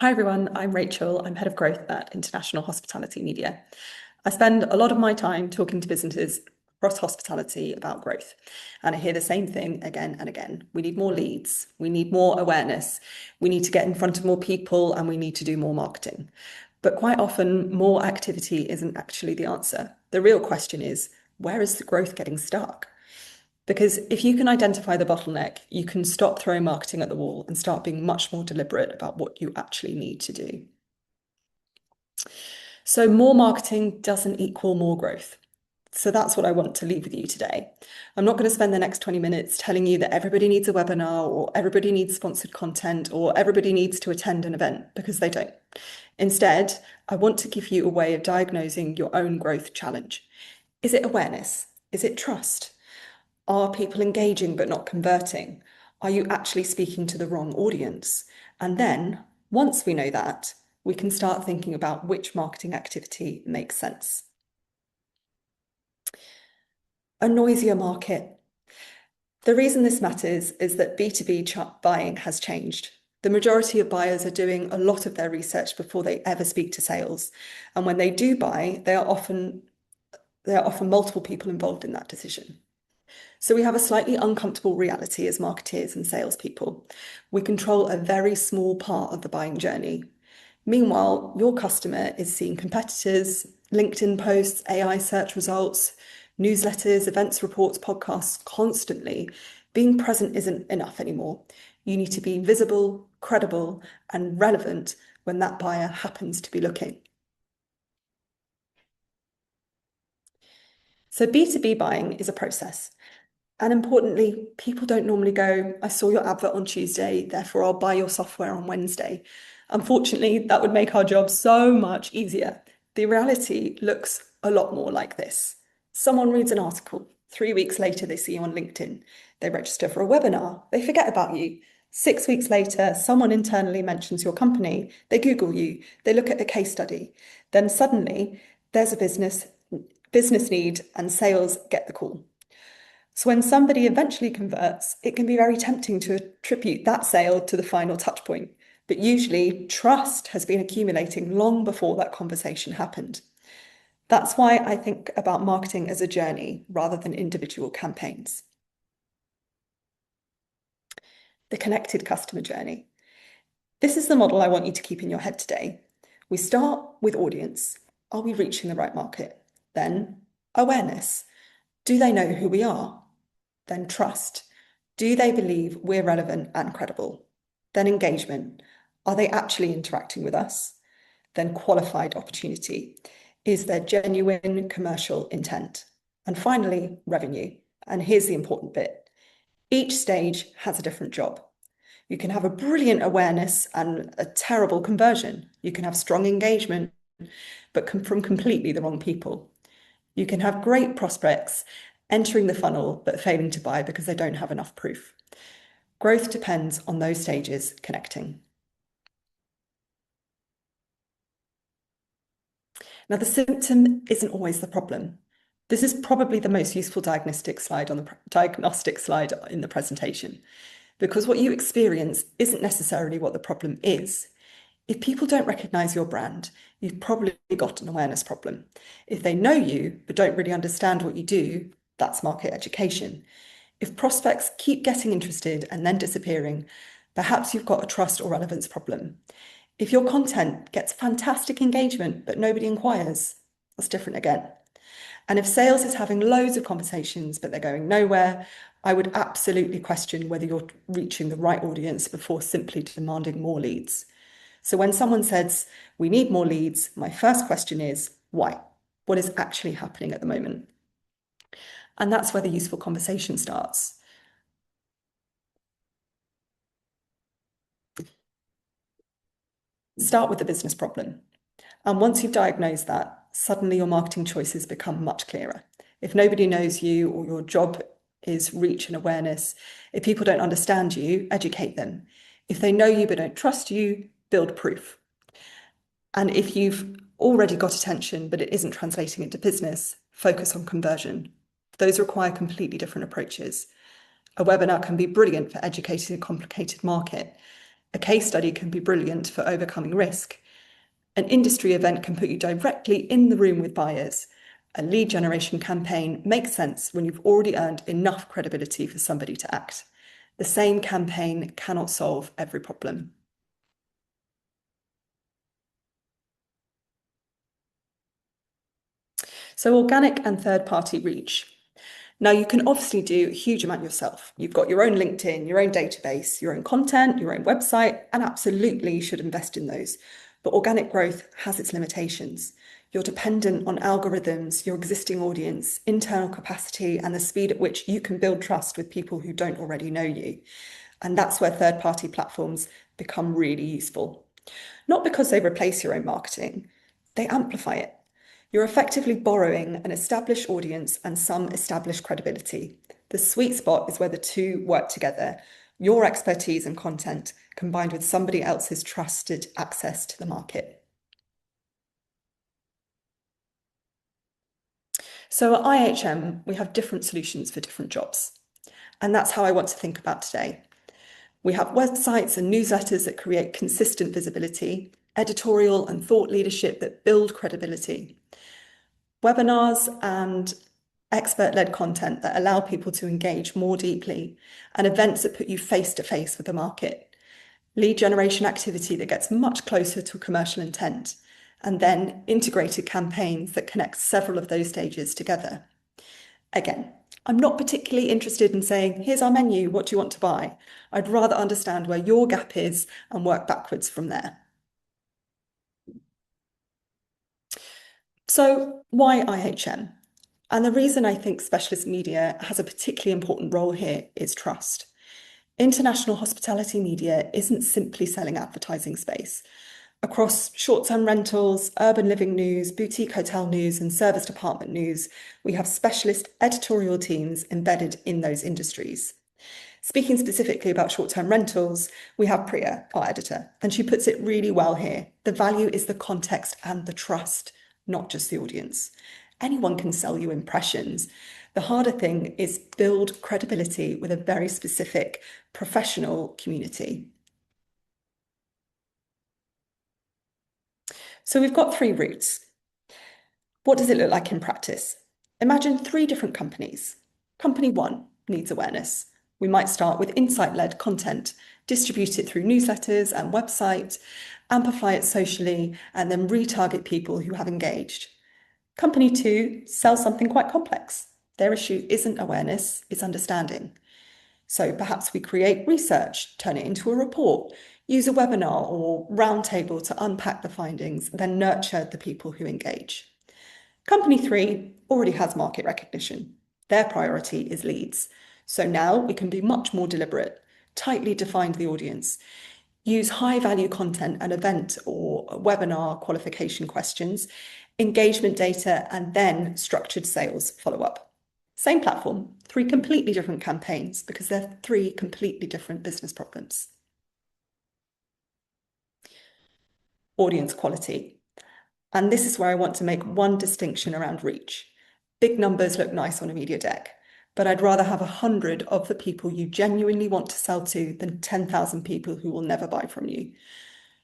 Hi everyone, I'm Rachel. I'm Head of Growth at International Hospitality Media. I spend a lot of my time talking to businesses across hospitality about growth. And I hear the same thing again and again. We need more leads, we need more awareness, we need to get in front of more people, and we need to do more marketing. But quite often, more activity isn't actually the answer. The real question is, where is the growth getting stuck? Because if you can identify the bottleneck, you can stop throwing marketing at the wall and start being much more deliberate about what you actually need to do. So more marketing doesn't equal more growth. So that's what I want to leave with you today. I'm not going to spend the next 20 minutes telling you that everybody needs a webinar or everybody needs sponsored content or everybody needs to attend an event, because they don't. Instead, I want to give you a way of diagnosing your own growth challenge. Is it awareness? Is it trust? Are people engaging but not converting? Are you actually speaking to the wrong audience? And then, once we know that, we can start thinking about which marketing activity makes sense. A noisier market. The reason this matters is that B2B buying has changed. The majority of buyers are doing a lot of their research before they ever speak to sales. And when they do buy, there are often multiple people involved in that decision. So we have a slightly uncomfortable reality as marketeers and salespeople. We control a very small part of the buying journey. Meanwhile, your customer is seeing competitors, LinkedIn posts, AI search results, newsletters, events reports, podcasts constantly. Being present isn't enough anymore. You need to be visible, credible, and relevant when that buyer happens to be looking. So B2B buying is a process. And importantly, people don't normally go, I saw your advert on Tuesday, therefore I'll buy your software on Wednesday. Unfortunately, that would make our job so much easier. The reality looks a lot more like this. Someone reads an article. 3 weeks later, they see you on LinkedIn. They register for a webinar. They forget about you. 6 weeks later, someone internally mentions your company. They Google you. They look at a case study. Then suddenly, there's a business need, and sales get the call. So when somebody eventually converts, it can be very tempting to attribute that sale to the final touch point. But usually trust has been accumulating long before that conversation happened. That's why I think about marketing as a journey rather than individual campaigns. The connected customer journey. This is the model I want you to keep in your head today. We start with audience. Are we reaching the right market? Then awareness. Do they know who we are? Then trust. Do they believe we're relevant and credible? Then engagement. Are they actually interacting with us? Then qualified opportunity. Is there genuine commercial intent? And finally, revenue. And here's the important bit. Each stage has a different job. You can have a brilliant awareness and a terrible conversion. You can have strong engagement, but from completely the wrong people. You can have great prospects entering the funnel, but failing to buy because they don't have enough proof. Growth depends on those stages connecting. Now, the symptom isn't always the problem. This is probably the most useful diagnostic slide in the presentation, because what you experience isn't necessarily what the problem is. If people don't recognize your brand, you've probably got an awareness problem. If they know you but don't really understand what you do, that's market education. If prospects keep getting interested and then disappearing, perhaps you've got a trust or relevance problem. If your content gets fantastic engagement but nobody inquires, that's different again. And if sales is having loads of conversations but they're going nowhere, I would absolutely question whether you're reaching the right audience before simply demanding more leads. So when someone says, we need more leads, my first question is, why? What is actually happening at the moment? And that's where the useful conversation starts. Start with the business problem. And once you've diagnosed that, suddenly your marketing choices become much clearer. If nobody knows you or your job is reach and awareness, if people don't understand you, educate them. If they know you but don't trust you, build proof. And if you've already got attention but it isn't translating into business, focus on conversion. Those require completely different approaches. A webinar can be brilliant for educating a complicated market. A case study can be brilliant for overcoming risk. An industry event can put you directly in the room with buyers. A lead generation campaign makes sense when you've already earned enough credibility for somebody to act. The same campaign cannot solve every problem. So organic and third-party reach. Now, you can obviously do a huge amount yourself. You've got your own LinkedIn, your own database, your own content, your own website, and absolutely you should invest in those. But organic growth has its limitations. You're dependent on algorithms, your existing audience, internal capacity, and the speed at which you can build trust with people who don't already know you. And that's where third-party platforms become really useful. Not because they replace your own marketing, they amplify it. You're effectively borrowing an established audience and some established credibility. The sweet spot is where the two work together, your expertise and content combined with somebody else's trusted access to the market. So at IHM, we have different solutions for different jobs. And that's how I want to think about today. We have websites and newsletters that create consistent visibility, editorial and thought leadership that build credibility, webinars and expert-led content that allow people to engage more deeply, and events that put you face-to-face with the market, lead generation activity that gets much closer to commercial intent, and then integrated campaigns that connect several of those stages together. Again, I'm not particularly interested in saying, here's our menu, what do you want to buy? I'd rather understand where your gap is and work backwards from there. So why IHM? And the reason I think specialist media has a particularly important role here is trust. International hospitality media isn't simply selling advertising space. Across short-term rentals, urban living news, boutique hotel news, and service department news, we have specialist editorial teams embedded in those industries. Speaking specifically about short-term rentals, we have Priya, our editor, and she puts it really well here. The value is the context and the trust, not just the audience. Anyone can sell you impressions. The harder thing is build credibility with a very specific professional community. So we've got 3 routes. What does it look like in practice? Imagine 3 different companies. Company 1 needs awareness. We might start with insight-led content, distribute it through newsletters and websites, amplify it socially, and then retarget people who have engaged. Company 2 sells something quite complex. Their issue isn't awareness, it's understanding. So perhaps we create research, turn it into a report, use a webinar or roundtable to unpack the findings, then nurture the people who engage. Company 3 already has market recognition. Their priority is leads. So now we can be much more deliberate, tightly define the audience, use high-value content, an event or a webinar qualification questions, engagement data, and then structured sales follow-up. Same platform, 3 completely different campaigns because they're 3 completely different business problems. Audience quality. And this is where I want to make one distinction around reach. Big numbers look nice on a media deck, but I'd rather have 100 of the people you genuinely want to sell to than 10,000 people who will never buy from you.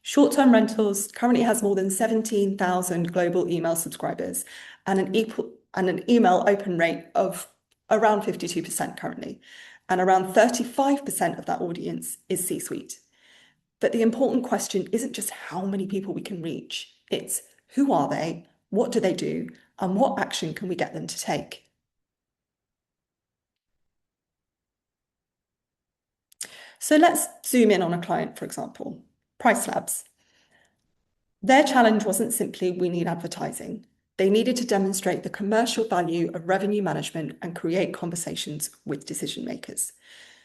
Short-term rentals currently has more than 17,000 global email subscribers and an email open rate of around 52% currently, and around 35% of that audience is C-suite. But the important question isn't just how many people we can reach, it's who are they, what do they do, and what action can we get them to take? So let's zoom in on a client, for example, Price Labs. Their challenge wasn't simply we need advertising. They needed to demonstrate the commercial value of revenue management and create conversations with decision makers.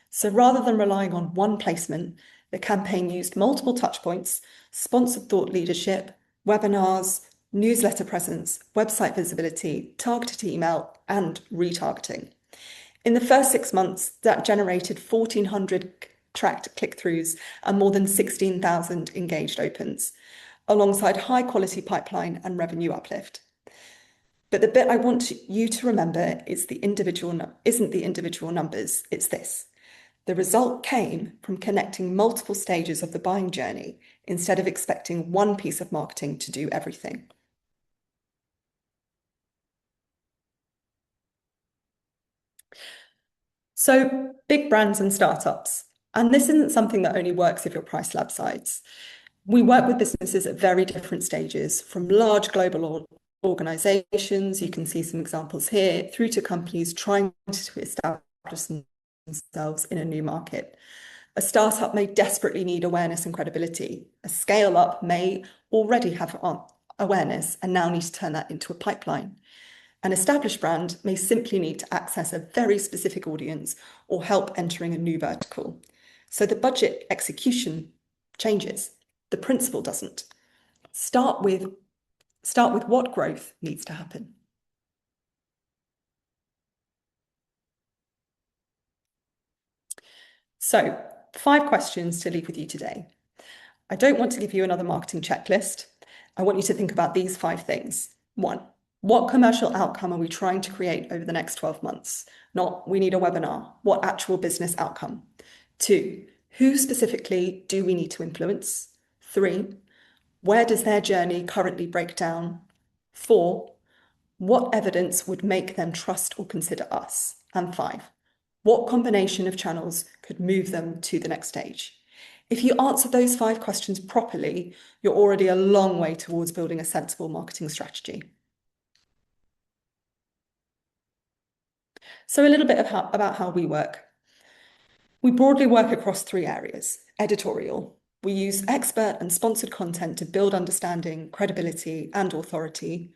So rather than relying on one placement, the campaign used multiple touchpoints, sponsored thought leadership, webinars, newsletter presence, website visibility, targeted email, and retargeting. In the first 6 months, that generated 1,400 tracked click-throughs and more than 16,000 engaged opens, alongside high-quality pipeline and revenue uplift. But the bit I want you to remember isn't the individual numbers, it's this. The result came from connecting multiple stages of the buying journey instead of expecting one piece of marketing to do everything. So, big brands and startups. And this isn't something that only works if you're price lab size. We work with businesses at very different stages, from large global organizations, you can see some examples here, through to companies trying to establish themselves in a new market. A startup may desperately need awareness and credibility. A scale-up may already have awareness and now need to turn that into a pipeline. An established brand may simply need to access a very specific audience or help entering a new vertical. So the budget execution changes. The principle doesn't. Start with what growth needs to happen. So, 5 questions to leave with you today. I don't want to give you another marketing checklist. I want you to think about these 5 things. 1, what commercial outcome are we trying to create over the next 12 months? Not, we need a webinar. What actual business outcome? 2, who specifically do we need to influence? 3, where does their journey currently break down? 4, what evidence would make them trust or consider us? And 5, what combination of channels could move them to the next stage? If you answer those 5 questions properly, you're already a long way towards building a sensible marketing strategy. So a little bit about how we work. We broadly work across 3 areas. Editorial. We use expert and sponsored content to build understanding, credibility, and authority.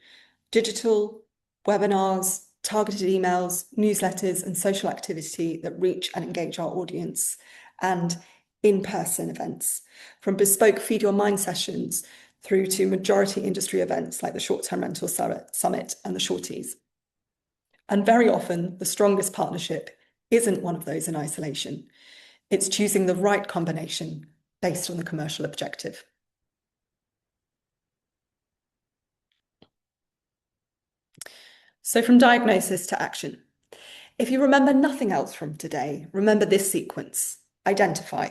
Digital, webinars, targeted emails, newsletters, and social activity that reach and engage our audience, and in-person events, from bespoke Feed Your Mind sessions through to majority industry events like the ShortTermRentalz Summit and the Shorties. And very often, the strongest partnership isn't one of those in isolation. It's choosing the right combination based on the commercial objective. So from diagnosis to action. If you remember nothing else from today, remember this sequence: identify,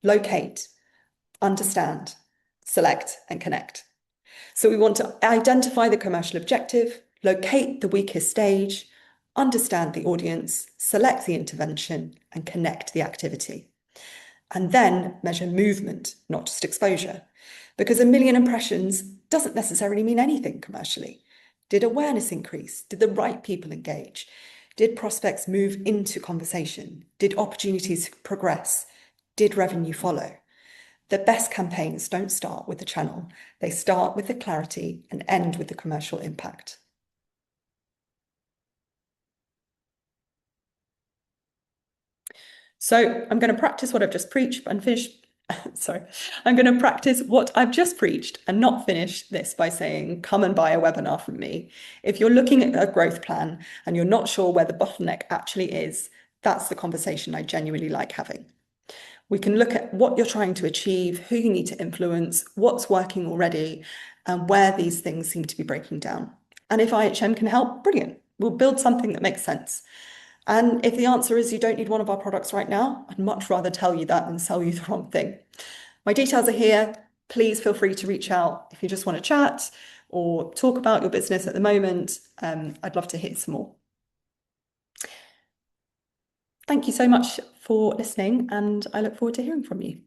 locate, understand, select, and connect. So we want to identify the commercial objective, locate the weakest stage, understand the audience, select the intervention, and connect the activity. And then measure movement, not just exposure, because 1 million impressions doesn't necessarily mean anything commercially. Did awareness increase? Did the right people engage? Did prospects move into conversation? Did opportunities progress? Did revenue follow? The best campaigns don't start with the channel. They start with the clarity and end with the commercial impact. So I'm going to practice what I've just preached and finish. Sorry, I'm going to practice what I've just preached and not finish this by saying, come and buy a webinar from me. If you're looking at a growth plan and you're not sure where the bottleneck actually is, that's the conversation I genuinely like having. We can look at what you're trying to achieve, who you need to influence, what's working already, and where these things seem to be breaking down. And if IHM can help, brilliant. We'll build something that makes sense. And if the answer is you don't need one of our products right now, I'd much rather tell you that than sell you the wrong thing. My details are here. Please feel free to reach out if you just want to chat or talk about your business at the moment. I'd love to hear some more. Thank you so much for listening, and I look forward to hearing from you.